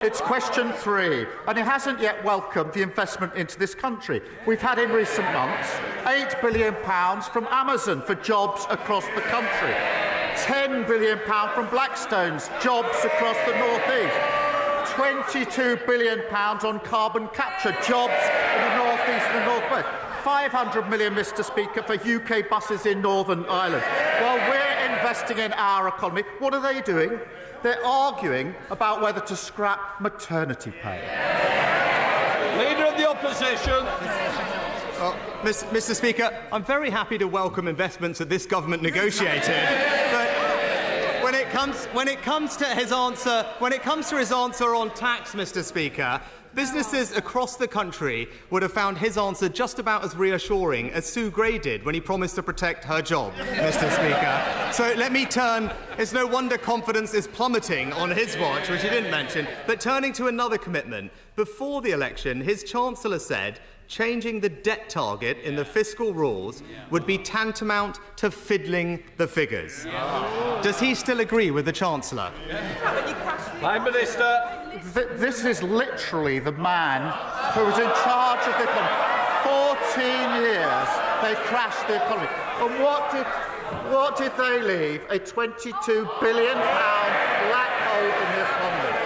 It's question 3, and he hasn't yet welcomed the investment into this country. We've had in recent months £8 billion from Amazon for jobs across the country, £10 billion from Blackstone's jobs across the North East, £22 billion on carbon capture jobs in the North East and the North West, £500 million, Mr Speaker, for UK buses in Northern Ireland. While we're investing in our economy, what are they doing? They're arguing about whether to scrap maternity pay. Leader of the Opposition. Mr Speaker, I'm very happy to welcome investments that this government negotiated, but when it comes to his answer on tax, Mr Speaker, businesses across the country would have found his answer just about as reassuring as Sue Gray did when he promised to protect her job, Mr Speaker. So let me turn. It's no wonder confidence is plummeting on his watch, which he didn't mention. But turning to another commitment, before the election, his Chancellor said changing the debt target in the fiscal rules would be tantamount to fiddling the figures. Does he still agree with the Chancellor? Prime Minister. This is literally the man who was in charge of the economy. 14 years they crashed the economy. And what did they leave? A £22 billion black hole in the economy.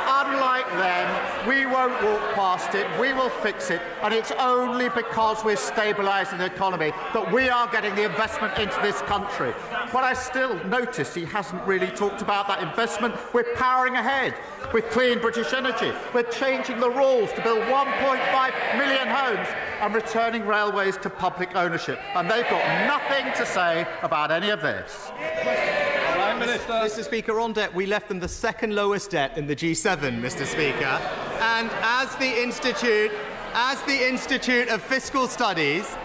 Unlike them, we won't walk past it, we will fix it, and it's only because we're stabilising the economy that we are getting the investment into this country. But I still notice he hasn't really talked about that investment. We're powering ahead with clean British energy. We're changing the rules to build 1.5 million homes and returning railways to public ownership. And they've got nothing to say about any of this. Mr Speaker, on debt, we left them the second lowest debt in the G7, Mr Speaker. And as the Institute of Fiscal Studies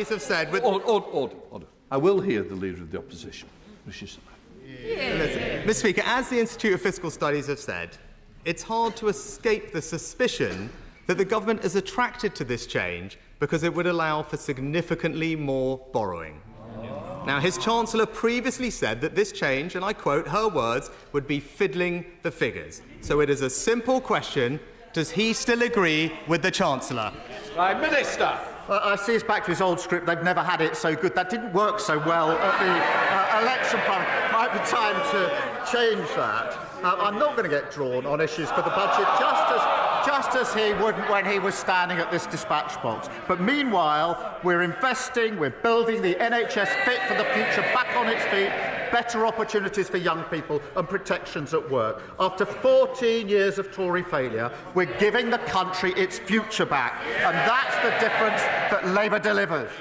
have said... Order. I will hear the Leader of the Opposition. Mr Speaker, as the Institute of Fiscal Studies have said, it's hard to escape the suspicion that the government is attracted to this change because it would allow for significantly more borrowing. Now, his Chancellor previously said that this change, and I quote her words, would be fiddling the figures. So it is a simple question. Does he still agree with the Chancellor? Prime Minister. I see it's back to his old script. They've never had it so good. That didn't work so well at the election parliament. Might be time to change that. I'm not going to get drawn on issues for the budget, just as he wouldn't when he was standing at this dispatch box. But meanwhile, we're investing, we're building the NHS fit for the future, back on its feet, better opportunities for young people and protections at work. After 14 years of Tory failure, we're giving the country its future back. And that's the difference that Labour delivers.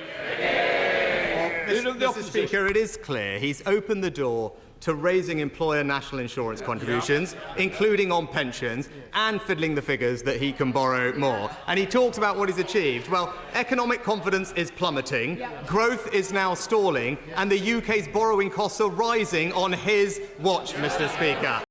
Mr Speaker, it is clear he's opened the door to raising employer national insurance contributions, including on pensions, and fiddling the figures that he can borrow more. And he talks about what he's achieved. Well, economic confidence is plummeting, growth is now stalling, and the UK's borrowing costs are rising on his watch, Mr Speaker.